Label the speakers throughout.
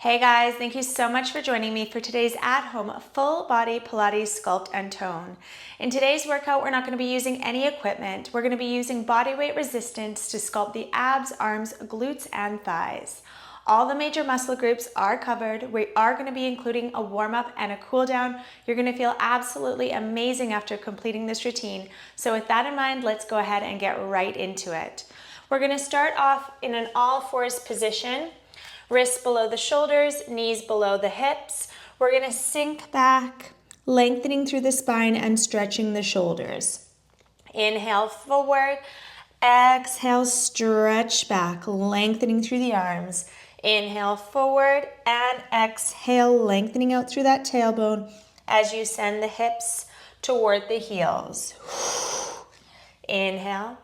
Speaker 1: Hey guys, thank you so much for joining me for today's at-home full body Pilates Sculpt and Tone. In today's workout, we're not going to be using any equipment. We're going to be using body weight resistance to sculpt the abs, arms, glutes, and thighs. All the major muscle groups are covered. We are going to be including a warm-up and a cool down. You're going to feel absolutely amazing after completing this routine. So with that in mind, let's go ahead and get right into it. We're going to start off in an all fours position. Wrists below the shoulders, knees below the hips. We're going to sink back, lengthening through the spine and stretching the shoulders. Inhale forward, exhale, stretch back, lengthening through the arms. Inhale forward and exhale, lengthening out through that tailbone as you send the hips toward the heels. Inhale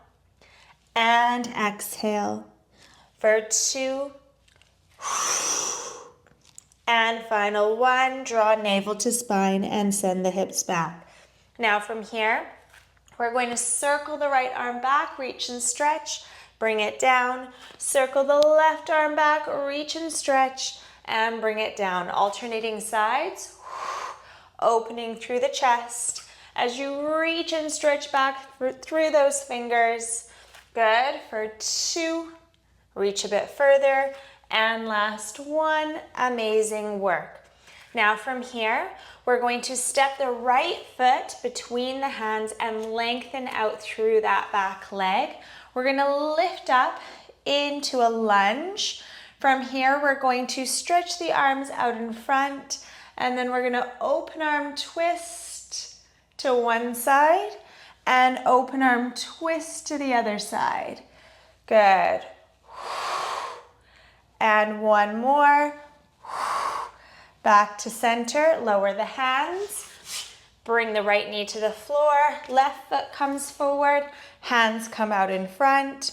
Speaker 1: and exhale for 2. And final 1, draw navel to spine and send the hips back. Now from here, we're going to circle the right arm back, reach and stretch, bring it down. Circle the left arm back, reach and stretch, and bring it down. Alternating sides, opening through the chest as you reach and stretch back through those fingers. Good, for 2, reach a bit further. And last 1, amazing work. Now from here, we're going to step the right foot between the hands and lengthen out through that back leg. We're going to lift up into a lunge. From here, we're going to stretch the arms out in front, and then we're going to open arm twist to one side and open arm twist to the other side. Good. And 1 more. Back to center, lower the hands. Bring the right knee to the floor. Left foot comes forward. Hands come out in front.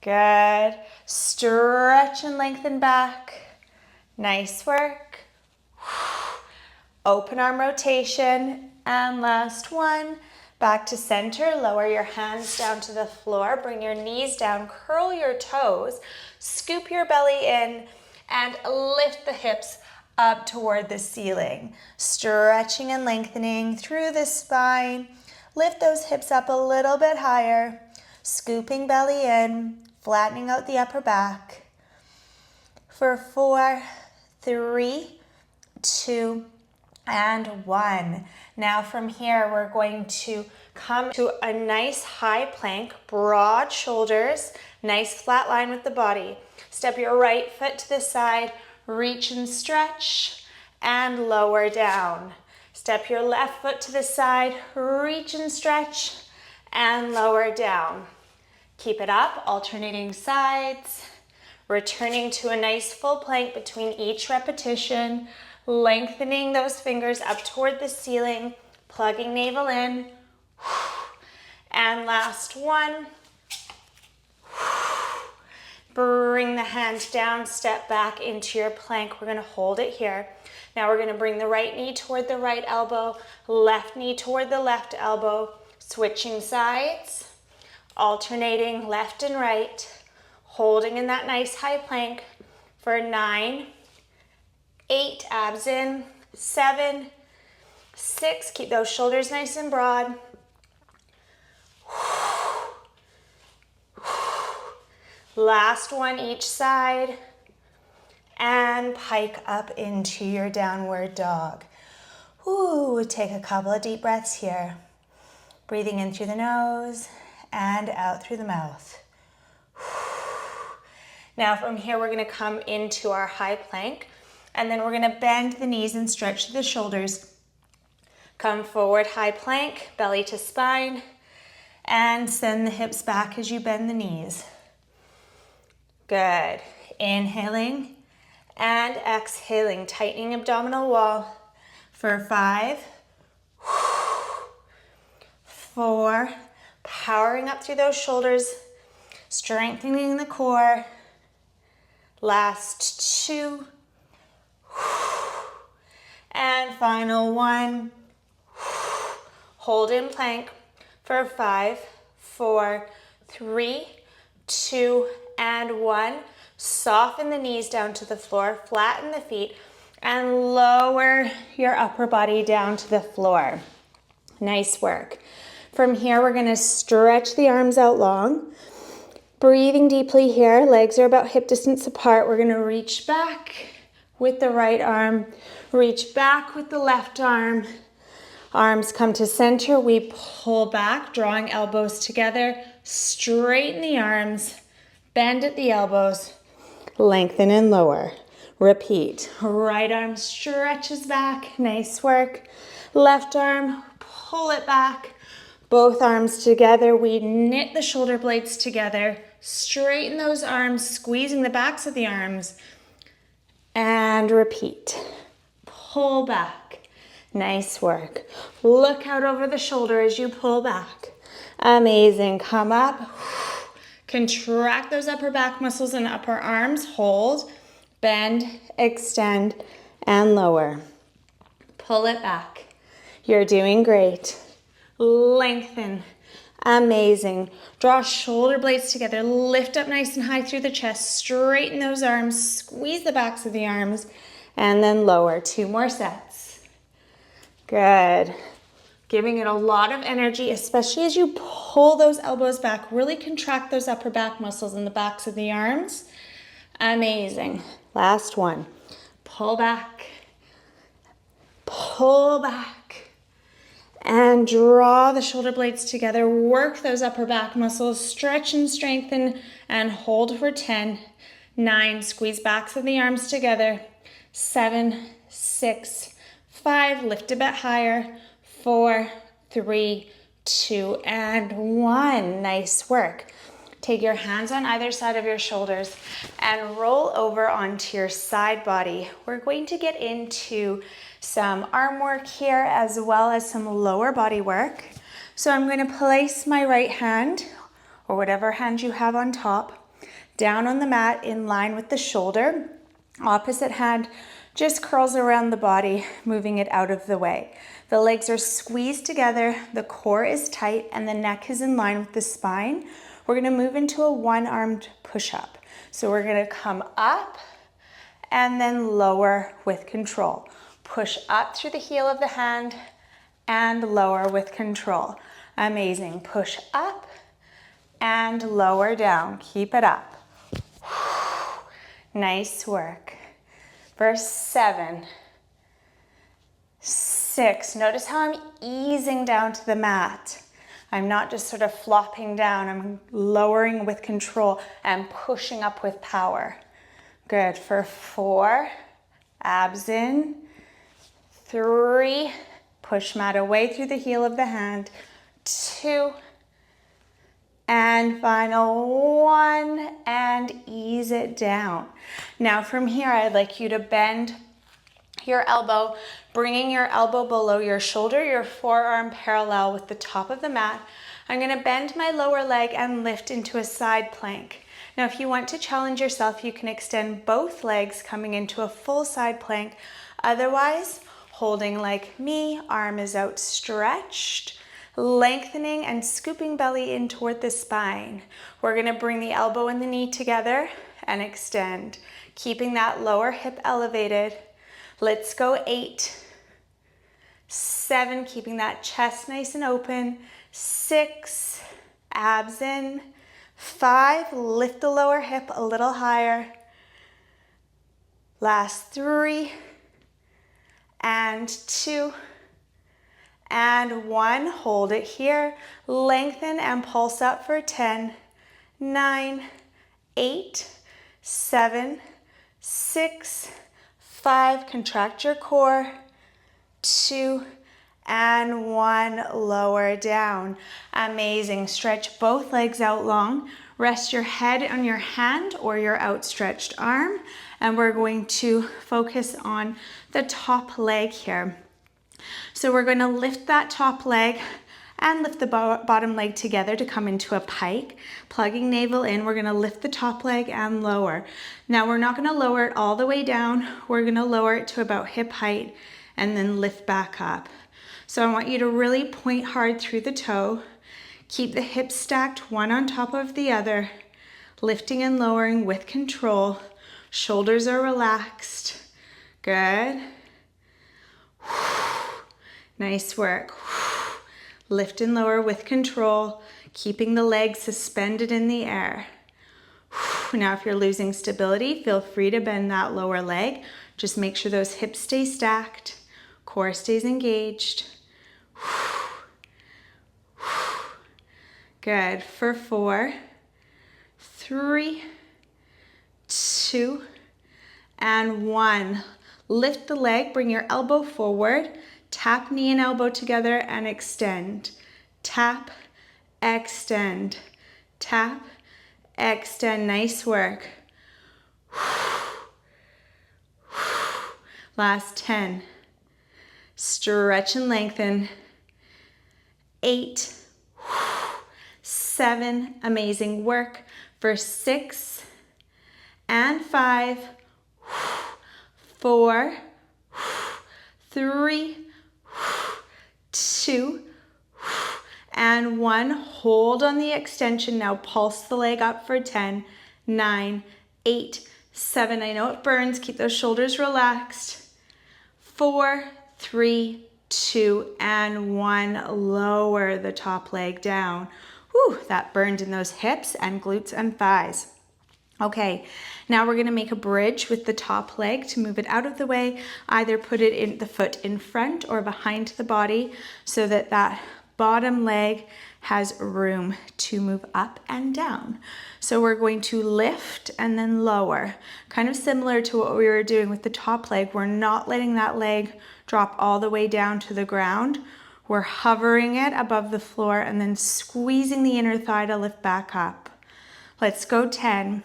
Speaker 1: Good. Stretch and lengthen back. Nice work. Open arm rotation. And last 1. Back to center, lower your hands down to the floor, bring your knees down, curl your toes, scoop your belly in, and lift the hips up toward the ceiling. Stretching and lengthening through the spine. Lift those hips up a little bit higher, scooping belly in, flattening out the upper back. For 4, 3, 2, and 1. Now from here, we're going to come to a nice high plank, broad shoulders, nice flat line with the body. Step your right foot to the side, reach and stretch, and lower down. Step your left foot to the side, reach and stretch, and lower down. Keep it up, alternating sides, returning to a nice full plank between each repetition. Lengthening those fingers up toward the ceiling, plugging navel in. And last 1. Bring the hands down, step back into your plank. We're going to hold it here. Now we're going to bring the right knee toward the right elbow, left knee toward the left elbow, switching sides, alternating left and right, holding in that nice high plank for 9, 8, abs in, 7, 6, keep those shoulders nice and broad. Last 1 each side, and pike up into your downward dog. Ooh, take a couple of deep breaths here. Breathing in through the nose and out through the mouth. Now from here, we're going to come into our high plank. And then we're going to bend the knees and stretch the shoulders. Come forward, high plank, belly to spine, and send the hips back as you bend the knees. Good. Inhaling and exhaling, tightening abdominal wall for 5, 4, powering up through those shoulders, strengthening the core. Last 2. And final 1. Hold in plank for 5, 4, 3, 2, and 1. Soften the knees down to the floor, flatten the feet, and lower your upper body down to the floor. Nice work. From here, we're gonna stretch the arms out long. Breathing deeply here, legs are about hip distance apart. We're gonna reach back with the right arm, reach back with the left arm. Arms come to center, we pull back, drawing elbows together, straighten the arms, bend at the elbows, lengthen and lower. Repeat. Right arm stretches back, nice work. Left arm, pull it back. Both arms together, we knit the shoulder blades together, straighten those arms, squeezing the backs of the arms, and repeat. Pull back. Nice work. Look out over the shoulder as you pull back. Amazing. Come up. Contract those upper back muscles and upper arms. Hold, bend, extend, and lower. Pull it back. You're doing great. Lengthen. Amazing. Draw shoulder blades together. Lift up nice and high through the chest. Straighten those arms. Squeeze the backs of the arms. And then lower. 2 more sets. Good. Giving it a lot of energy, especially as you pull those elbows back. Really contract those upper back muscles in the backs of the arms. Amazing. Last one. Pull back. Pull back. And draw the shoulder blades together. Work those upper back muscles. Stretch and strengthen and hold for 10, 9. Squeeze backs of the arms together. 7, 6, 5. Lift a bit higher. 4, 3, 2, and 1. Nice work. Take your hands on either side of your shoulders and roll over onto your side body. We're going to get into some arm work here as well as some lower body work. So I'm going to place my right hand, or whatever hand you have on top, down on the mat in line with the shoulder. Opposite hand just curls around the body, moving it out of the way. The legs are squeezed together, the core is tight, and the neck is in line with the spine. We're gonna move into a one-armed push-up. So we're gonna come up and then lower with control. Push up through the heel of the hand and lower with control. Amazing. Push up and lower down. Keep it up. Nice work. Verse 7. 6. Notice how I'm easing down to the mat. I'm not just sort of flopping down. I'm lowering with control and pushing up with power. Good. For 4, abs in. 3, push mat away through the heel of the hand. 2, and final 1, and ease it down. Now from here, I'd like you to bend your elbow, bringing your elbow below your shoulder, your forearm parallel with the top of the mat. I'm gonna bend my lower leg and lift into a side plank. Now, if you want to challenge yourself, you can extend both legs coming into a full side plank. Otherwise, holding like me, arm is outstretched, lengthening and scooping belly in toward the spine. We're gonna bring the elbow and the knee together and extend, keeping that lower hip elevated. Let's go 8, 7, keeping that chest nice and open. 6, abs in. 5, lift the lower hip a little higher. Last 3, and 2, and 1. Hold it here. Lengthen and pulse up for 10, 9, 8, 7, 6, 5. Contract your core. 2, and 1. Lower down. Amazing. Stretch both legs out long. Rest your head on your hand or your outstretched arm. And we're going to focus on the top leg here. So we're going to lift that top leg and lift the bottom leg together to come into a pike. Plugging navel in, we're going to lift the top leg and lower. Now we're not going to lower it all the way down. We're going to lower it to about hip height and then lift back up. So I want you to really point hard through the toe. Keep the hips stacked one on top of the other. lifting and lowering with control. Shoulders are relaxed. Good. Nice work. Lift and lower with control, keeping the legs suspended in the air. Now, if you're losing stability, feel free to bend that lower leg. Just make sure those hips stay stacked, core stays engaged. Good. For 4, 3, 2, and 1. Lift the leg, bring your elbow forward, tap knee and elbow together and extend. Tap, extend, tap, extend. Nice work. Last 10. Stretch and lengthen. 8, 7, amazing work. For 6 and 5, 4, 3, 2, and 1. Hold on the extension. Now pulse the leg up for 10, 9, 8, 7. I know it burns. Keep those shoulders relaxed. 4, 3, 2, and 1. Lower the top leg down. Whew, that burned in those hips and glutes and thighs. Okay, now we're going to make a bridge with the top leg to move it out of the way. Either put it in the foot in front or behind the body so that that bottom leg has room to move up and down. So we're going to lift and then lower, kind of similar to what we were doing with the top leg. We're not letting that leg drop all the way down to the ground. We're hovering it above the floor and then squeezing the inner thigh to lift back up. Let's go. 10,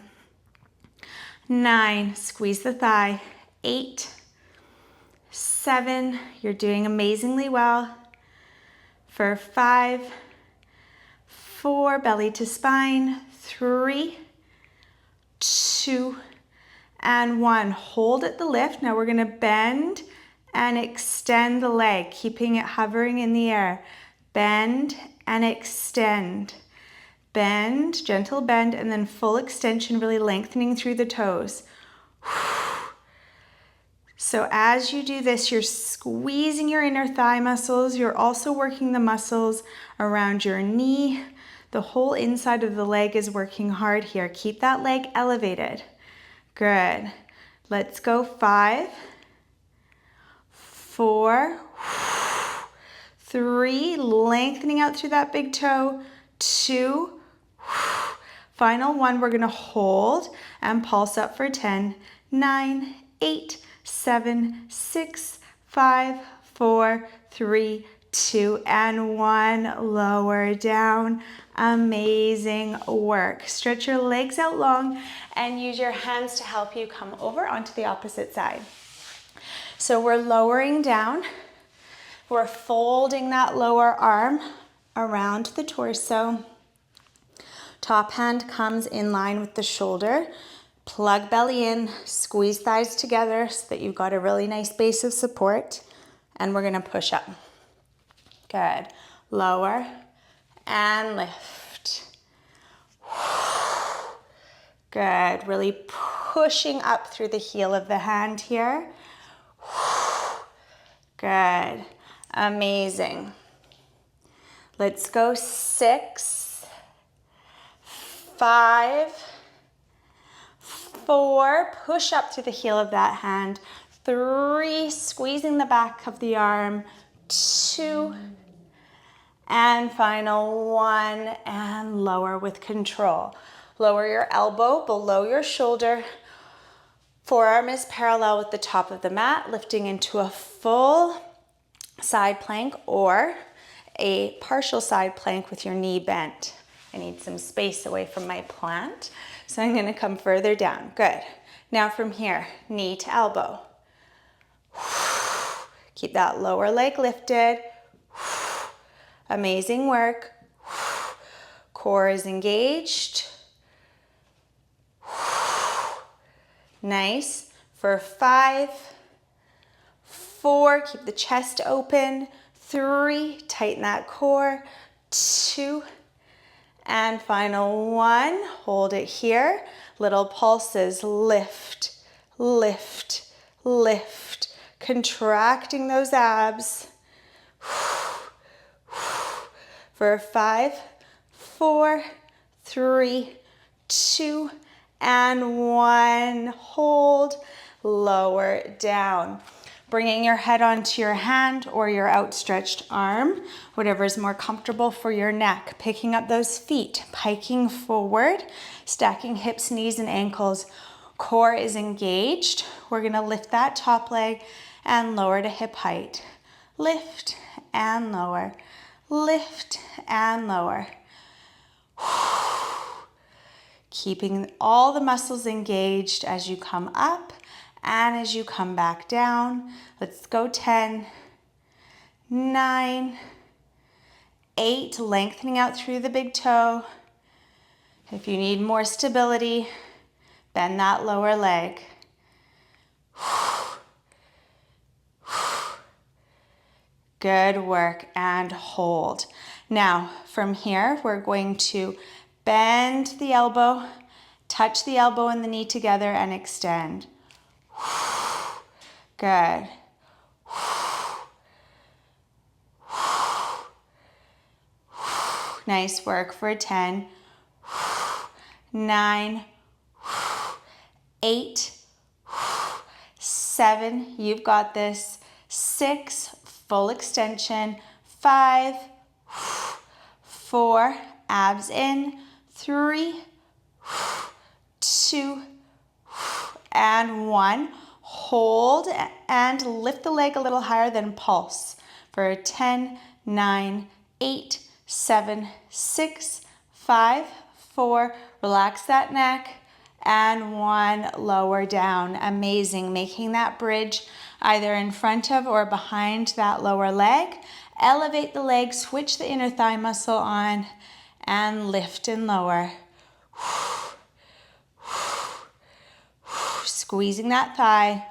Speaker 1: 9, squeeze the thigh. 8, 7, you're doing amazingly well. For 5, 4, belly to spine. 3, 2, and 1. Hold at the lift. Now we're going to bend and extend the leg, keeping it hovering in the air. Bend and extend. Bend, gentle bend, and then full extension, really lengthening through the toes. So as you do this, you're squeezing your inner thigh muscles. You're also working the muscles around your knee. The whole inside of the leg is working hard here. Keep that leg elevated. Good. Let's go. 5, 4, 3, lengthening out through that big toe. 2, final 1. We're going to hold and pulse up for 10, 9, 8, 7, 6, 5, 4, 3, 2, and 1. Lower down. Amazing work. Stretch your legs out long and use your hands to help you come over onto the opposite side. So we're lowering down. We're folding that lower arm around the torso. Top hand comes in line with the shoulder. Plug belly in, squeeze thighs together so that you've got a really nice base of support. And we're going to push up. Good. Lower and lift. Good. Really pushing up through the heel of the hand here. Good. Amazing. Let's go. 6, 5, 4, push up through the heel of that hand. 3, squeezing the back of the arm. 2, and final 1, and lower with control. Lower your elbow below your shoulder. Forearm is parallel with the top of the mat, lifting into a full side plank or a partial side plank with your knee bent. I need some space away from my plant, so I'm going to come further down. Good. Now from here, knee to elbow. Keep that lower leg lifted. Amazing work. Core is engaged. Nice. For 5, 4, keep the chest open. 3, tighten that core. 2, And final one, hold it here. Little pulses, lift, lift, lift. Contracting those abs. For 5, 4, 3, 2, and 1. Hold, lower down. Bringing your head onto your hand or your outstretched arm, whatever is more comfortable for your neck. Picking up those feet, piking forward, stacking hips, knees, and ankles. Core is engaged. We're gonna lift that top leg and lower to hip height. Lift and lower, lift and lower. Keeping all the muscles engaged as you come up and as you come back down. Let's go 10, 9, 8, lengthening out through the big toe. If you need more stability, bend that lower leg. Good work, and hold. Now, from here, we're going to bend the elbow, touch the elbow and the knee together and extend. Good. Nice work for 10, 9, 8, 7, you've got this, 6, full extension, 5, 4, abs in, 3, 2, and 1. Hold and lift the leg a little higher, then pulse for 10, 9, 8, 7, 6, 5, 4, relax that neck, and 1, lower down. Amazing, making that bridge either in front of or behind that lower leg. Elevate the leg, switch the inner thigh muscle on, and lift and lower. Squeezing that thigh,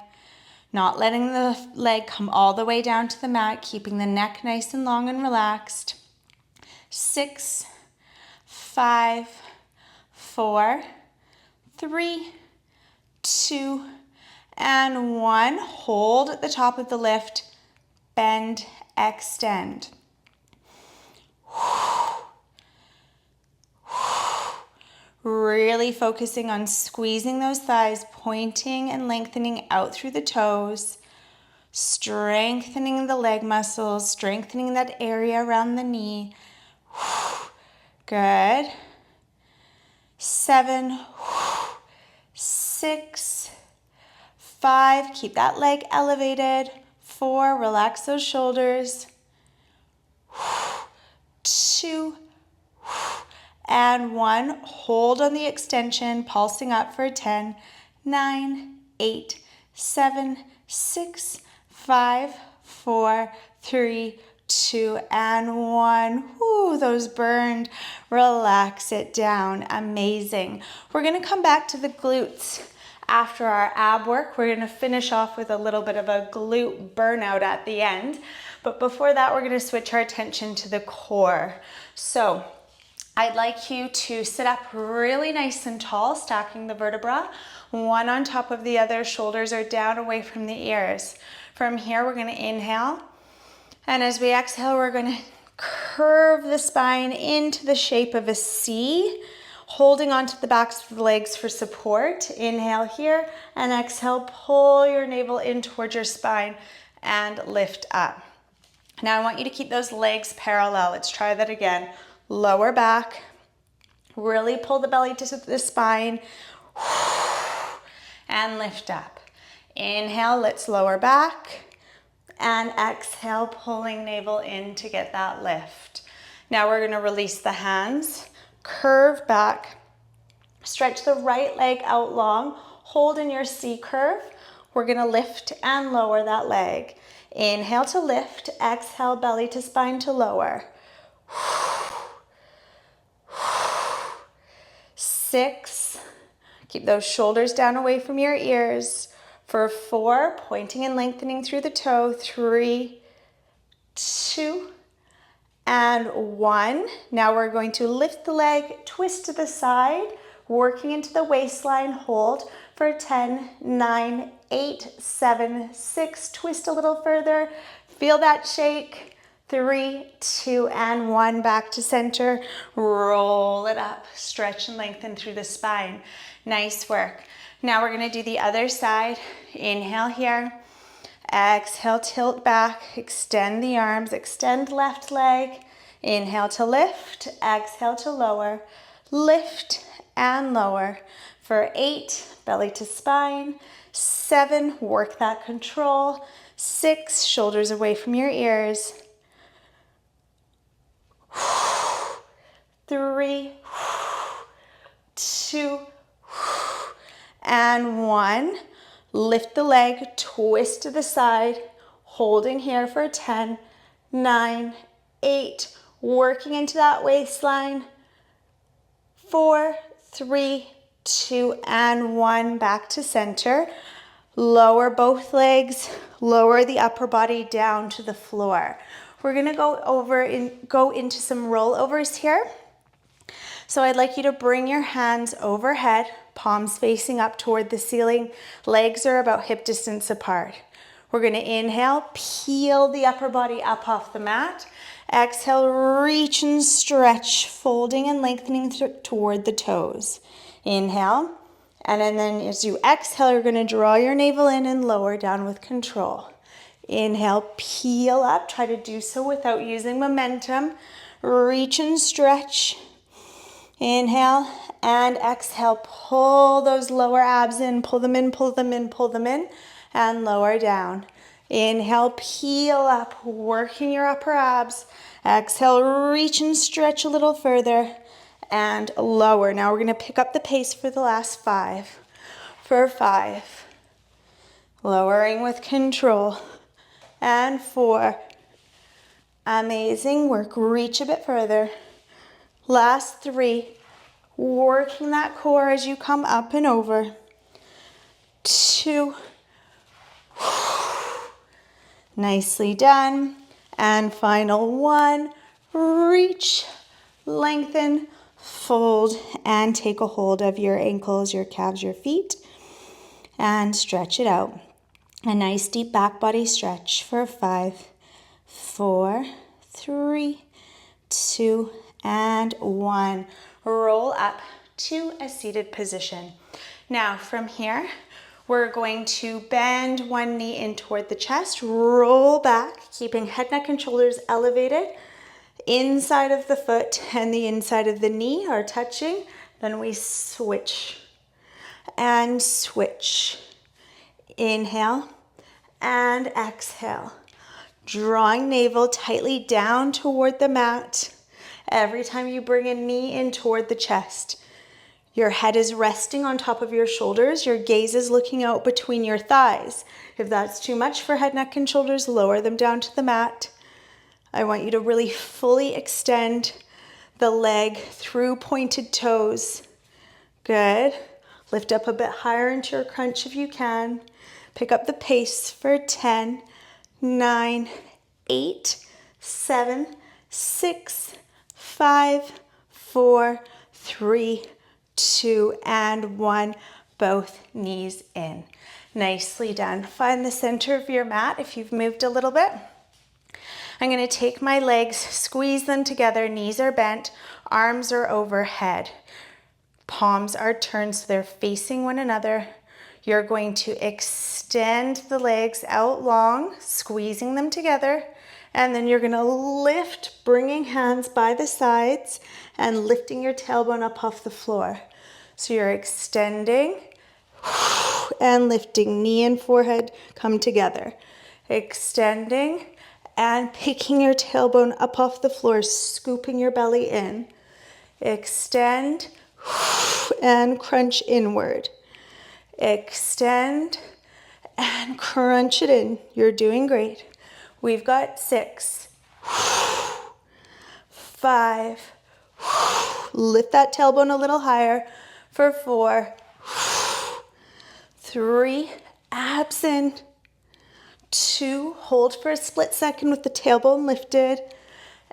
Speaker 1: not letting the leg come all the way down to the mat, keeping the neck nice and long and relaxed. 6, 5, 4, 3, 2, and 1. Hold at the top of the lift, bend, extend. Really focusing on squeezing those thighs, pointing and lengthening out through the toes, strengthening the leg muscles, strengthening that area around the knee. Good. 7, 6, 5, keep that leg elevated. 4, relax those shoulders. 2, and 1, hold on the extension, pulsing up for 10, 9, 8, 7, 6, 5, 4, 3, 2, and 1. Woo, those burned. Relax it down. Amazing. We're going to come back to the glutes. After our ab work, we're going to finish off with a little bit of a glute burnout at the end. But before that, we're going to switch our attention to the core. So I'd like you to sit up really nice and tall, stacking the vertebra, one on top of the other, shoulders are down away from the ears. From here, we're going to inhale. And as we exhale, we're going to curve the spine into the shape of a C, holding onto the backs of the legs for support. Inhale here, and exhale, pull your navel in towards your spine and lift up. Now I want you to keep those legs parallel. Let's try that again. Lower back, really pull the belly to the spine, and lift up. Inhale, let's lower back, and exhale, pulling navel in to get that lift. Now we're going to release the hands, curve back, stretch the right leg out long, hold in your C curve. We're going to lift and lower that leg. Inhale to lift, exhale, belly to spine to lower. 6, keep those shoulders down away from your ears. For 4, pointing and lengthening through the toe. 3, 2, and 1. Now we're going to lift the leg, twist to the side, working into the waistline, hold for 10, 9, 8, 7, 6, twist a little further, feel that shake, 3, 2, and 1, back to center, roll it up, stretch and lengthen through the spine. Nice work. Now we're gonna do the other side. Inhale here, exhale, tilt back, extend the arms, extend left leg, inhale to lift, exhale to lower, lift and lower for 8, belly to spine, 7, work that control, 6, shoulders away from your ears, 3, 2, and 1. Lift the leg, twist to the side, holding here for 10, 9, 8, working into that waistline, 4, 3, 2, and 1, back to center. Lower both legs, lower the upper body down to the floor. We're gonna go into some rollovers here. So I'd like you to bring your hands overhead, palms facing up toward the ceiling. Legs are about hip distance apart. We're gonna inhale, peel the upper body up off the mat. Exhale, reach and stretch, folding and lengthening toward the toes. Inhale, and then as you exhale, you're gonna draw your navel in and lower down with control. Inhale, peel up, try to do so without using momentum. Reach and stretch. Inhale and exhale, pull those lower abs in, pull them in, pull them in, pull them in, and lower down. Inhale, peel up, working your upper abs. Exhale, reach and stretch a little further, and lower. Now we're gonna pick up the pace for the last 5. For 5, lowering with control, and 4, amazing work, reach a bit further. Last 3, working that core as you come up and over. 2, nicely done. And final 1, reach, lengthen, fold, and take a hold of your ankles, your calves, your feet, and stretch it out. A nice deep back body stretch for 5, 4, 3, 2, and 1. Roll up to a seated position. Now from here, we're going to bend one knee in toward the chest, roll back, keeping head, neck, and shoulders elevated. Inside of the foot and the inside of the knee are touching. Then we switch and switch. Inhale and exhale. Drawing navel tightly down toward the mat. Every time you bring a knee in toward the chest, your head is resting on top of your shoulders. Your gaze is looking out between your thighs. If that's too much for head, neck, and shoulders, lower them down to the mat. I want you to really fully extend the leg through pointed toes. Good. Lift up a bit higher into your crunch if you can. Pick up the pace for 10, 9, 8, 7, 6, 5, 4, 3, 2, and 1. Both knees in. Nicely done. Find the center of your mat if you've moved a little bit. I'm going to take my legs, squeeze them together, knees are bent, arms are overhead. Palms are turned so they're facing one another. You're going to extend the legs out long, squeezing them together, and then you're going to lift, bringing hands by the sides and lifting your tailbone up off the floor. So you're extending and lifting, knee and forehead come together. Extending and picking your tailbone up off the floor, scooping your belly in. Extend and crunch inward. Extend and crunch it in. You're doing great. We've got 6, 5, lift that tailbone a little higher for 4, 3, abs in, 2, hold for a split second with the tailbone lifted,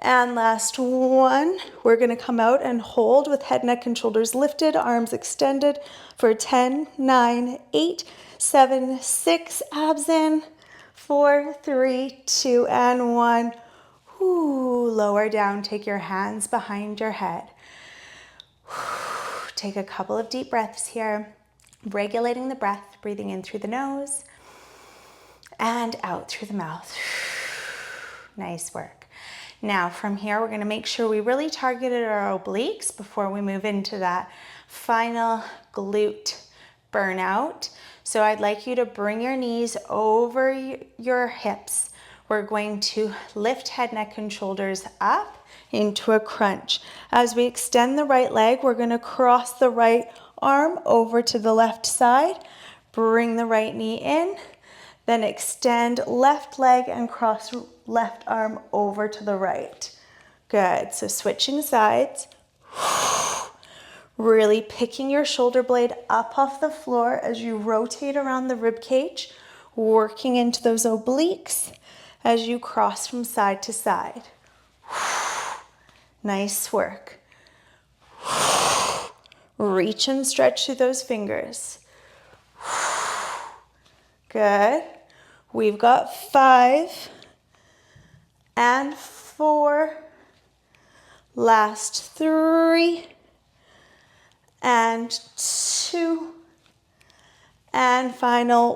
Speaker 1: And last one, we're gonna come out and hold with head, neck, and shoulders lifted, arms extended for 10, 9, 8, 7, 6, abs in, 4, 3, 2, and 1. Ooh, lower down, take your hands behind your head. Take a couple of deep breaths here, regulating the breath, breathing in through the nose and out through the mouth. Nice work. Now from here, we're gonna make sure we really targeted our obliques before we move into that final glute burnout. So I'd like you to bring your knees over your hips. We're going to lift head, neck, and shoulders up into a crunch. As we extend the right leg, we're gonna cross the right arm over to the left side, bring the right knee in, then extend left leg and cross left arm over to the right. Good, so switching sides. Really picking your shoulder blade up off the floor as you rotate around the rib cage, working into those obliques as you cross from side to side. Nice work. Reach and stretch through those fingers. Good. We've got 5 and 4. Last 3 and 2 and final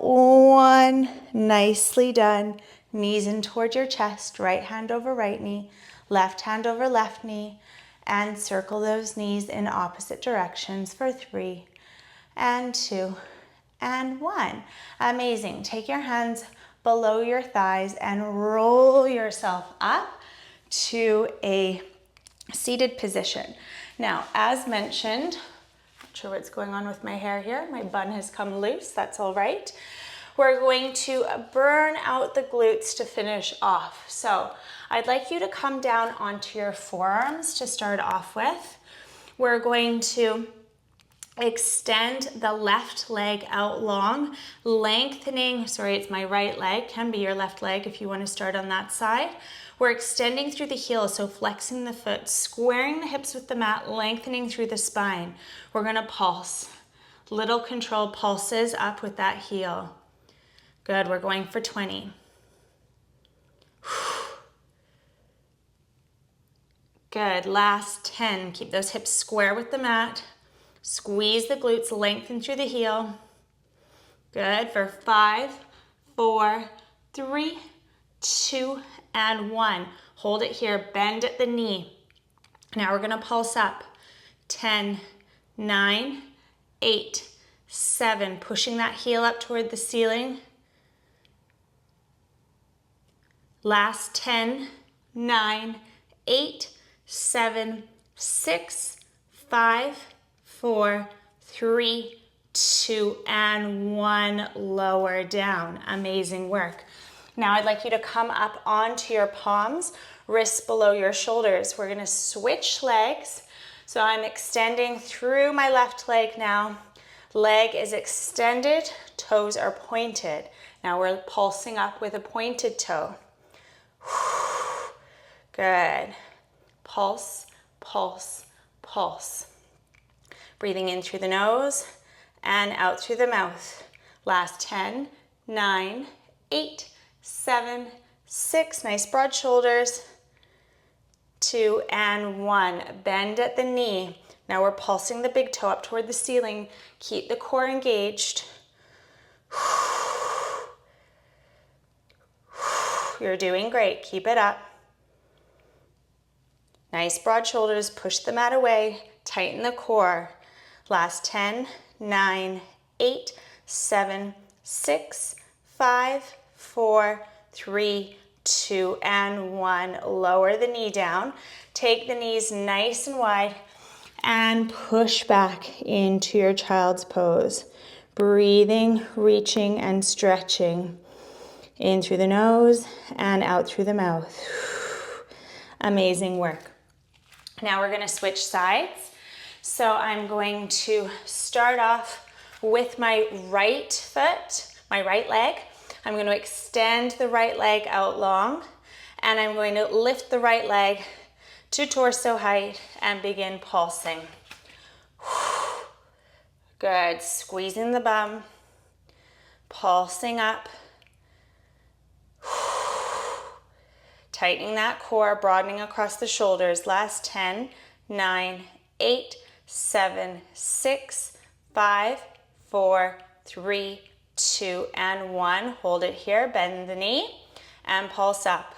Speaker 1: 1. Nicely done. Knees in toward your chest, right hand over right knee, left hand over left knee, and circle those knees in opposite directions for 3 and 2 and 1. Amazing. Take your hands below your thighs and roll yourself up to a seated position. Now, as mentioned, not sure what's going on with my hair here. My bun has come loose. That's all right. We're going to burn out the glutes to finish off. So I'd like you to come down onto your forearms to start off with. We're going to extend the left leg out long, lengthening, sorry, it's my right leg, can be your left leg if you want to start on that side. We're extending through the heel, so flexing the foot, squaring the hips with the mat, lengthening through the spine. We're gonna pulse. Little controlled pulses up with that heel. Good, we're going for 20. Good, last 10. Keep those hips square with the mat. Squeeze the glutes, lengthen through the heel. Good, for 5, 4, 3, 2, and 1. Hold it here, bend at the knee. Now we're gonna pulse up. 10, 9, 8, 7. Pushing that heel up toward the ceiling. Last 10, 9, 8, 7, 6, 5, 4, 3, 2, and 1. Lower down. Amazing work. Now I'd like you to come up onto your palms, wrists below your shoulders. We're gonna switch legs. So I'm extending through my left leg now. Leg is extended, toes are pointed. Now we're pulsing up with a pointed toe. Good. Pulse, pulse, pulse. Breathing in through the nose and out through the mouth. Last 10, 9, 8, 7, 6. Nice broad shoulders. 2 and 1. Bend at the knee. Now we're pulsing the big toe up toward the ceiling. Keep the core engaged. You're doing great. Keep it up. Nice broad shoulders. Push the mat away. Tighten the core. Last 10, 9, 8, 7, 6, 5, 4, 3, 2, and 1. Lower the knee down. Take the knees nice and wide and push back into your child's pose. Breathing, reaching, and stretching. In through the nose and out through the mouth. Amazing work. Now we're gonna switch sides. So I'm going to start off with my right foot, my right leg. I'm going to extend the right leg out long And I'm going to lift the right leg to torso height and begin pulsing. Good, squeezing the bum, pulsing up, tightening that core, broadening across the shoulders. Last 10, 9, 8, 7, 6, 5, 4, 3, 2, and 1. Hold it here, bend the knee, and pulse up.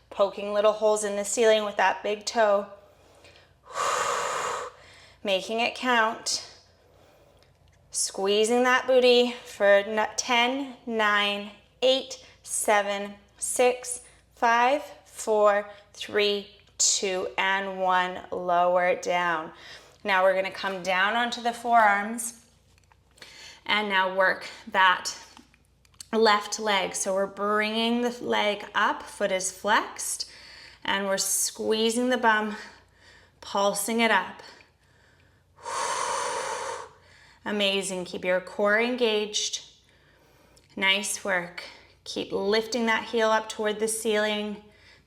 Speaker 1: Poking little holes in the ceiling with that big toe. Making it count. Squeezing that booty for 10, 9, 8, 7, 6, 5, 4, 3, 2, and 1. Lower it down. Now we're going to come down onto the forearms and now work that left leg. So we're bringing the leg up, foot is flexed, and we're squeezing the bum, pulsing it up. Amazing. Keep your core engaged. Nice work. Keep lifting that heel up toward the ceiling,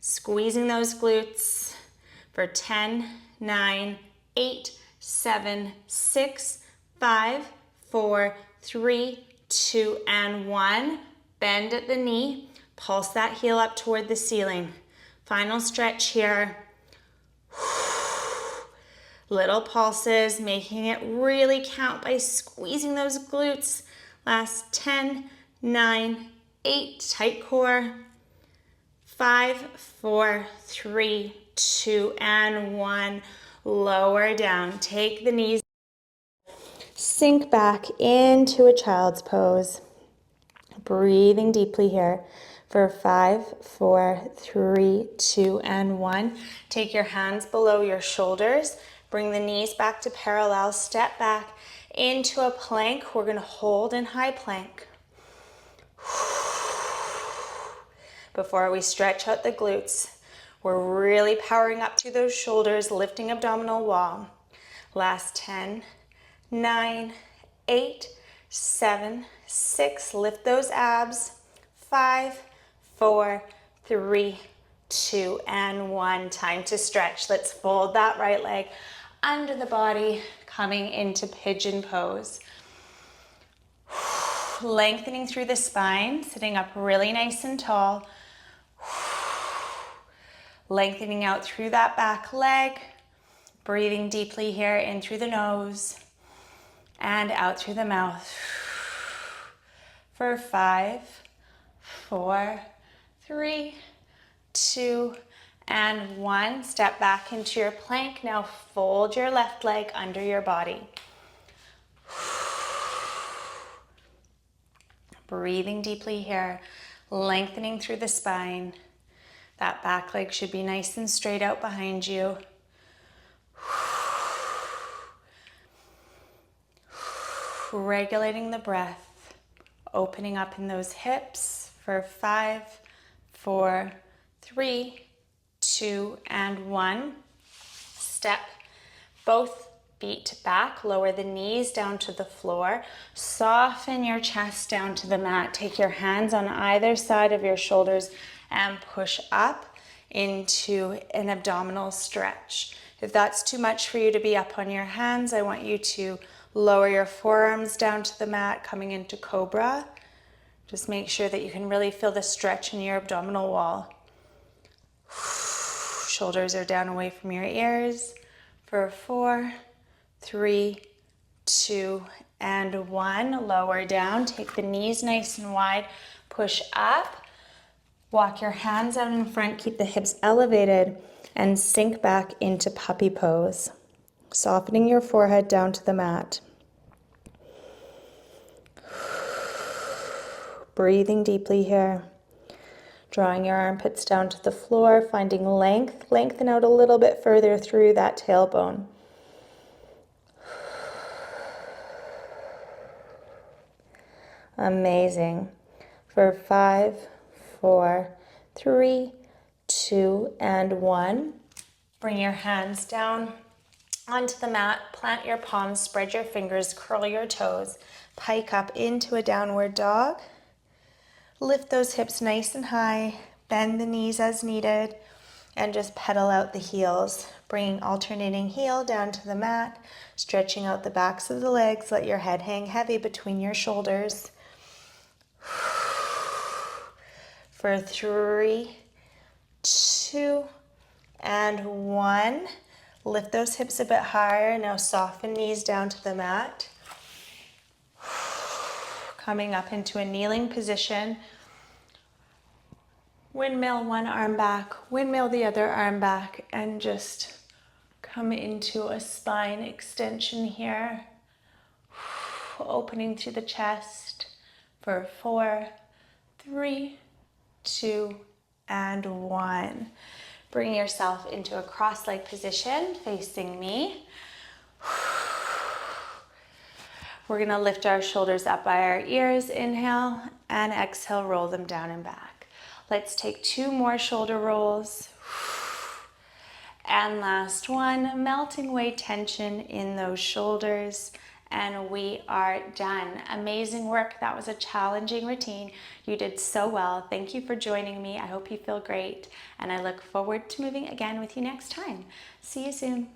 Speaker 1: squeezing those glutes for 10, 9, 8, 7, 6, 5, 4, 3, 2, and 1. Bend at the knee. Pulse that heel up toward the ceiling. Final stretch here. Little pulses, making it really count by squeezing those glutes. Last 10, 9, 8, tight core. 5, 4, 3, 2, and 1. Lower down. Take the knees. Sink back into a child's pose. Breathing deeply here for 5, 4, 3, 2, and 1. Take your hands below your shoulders. Bring the knees back to parallel. Step back into a plank. We're going to hold in high plank. Before we stretch out the glutes, we're really powering up through those shoulders, lifting abdominal wall. Last 10, 9, 8, 7, 6. Lift those abs. 5, 4, 3, 2, and 1. Time to stretch. Let's fold that right leg under the body, coming into pigeon pose. Lengthening through the spine, sitting up really nice and tall. Lengthening out through that back leg. Breathing deeply here in through the nose and out through the mouth. For 5, 4, 3, 2, and 1. Step back into your plank. Now fold your left leg under your body. Breathing deeply here, lengthening through the spine. That back leg should be nice and straight out behind you. Regulating the breath, opening up in those hips for 5, 4, 3, 2, and 1. Step both feet back, lower the knees down to the floor. Soften your chest down to the mat. Take your hands on either side of your shoulders and push up into an abdominal stretch. If that's too much for you to be up on your hands, I want you to lower your forearms down to the mat, coming into cobra. Just make sure that you can really feel the stretch in your abdominal wall. Shoulders are down away from your ears for 4, 3, 2, and 1. Lower down. Take the knees nice and wide. Push up. Walk your hands out in front. Keep the hips elevated and sink back into puppy pose. Softening your forehead down to the mat. Breathing deeply here. Drawing your armpits down to the floor, finding length. Lengthen out a little bit further through that tailbone. Amazing. For 5, 4, 3, 2, and 1. Bring your hands down onto the mat. Plant your palms, spread your fingers, curl your toes. Pike up into a downward dog. Lift those hips nice and high, bend the knees as needed, and just pedal out the heels, bringing alternating heel down to the mat, stretching out the backs of the legs. Let your head hang heavy between your shoulders. For 3, 2, and 1. Lift those hips a bit higher. Now soften knees down to the mat. Coming up into a kneeling position. Windmill one arm back, windmill the other arm back, and just come into a spine extension here. Opening through the chest for 4, 3, 2, and 1. Bring yourself into a cross-leg position facing me. We're gonna lift our shoulders up by our ears, inhale, and exhale, roll them down and back. Let's take 2 more shoulder rolls. And last one, melting away tension in those shoulders. And we are done. Amazing work. That was a challenging routine. You did so well. Thank you for joining me. I hope you feel great. And I look forward to moving again with you next time. See you soon.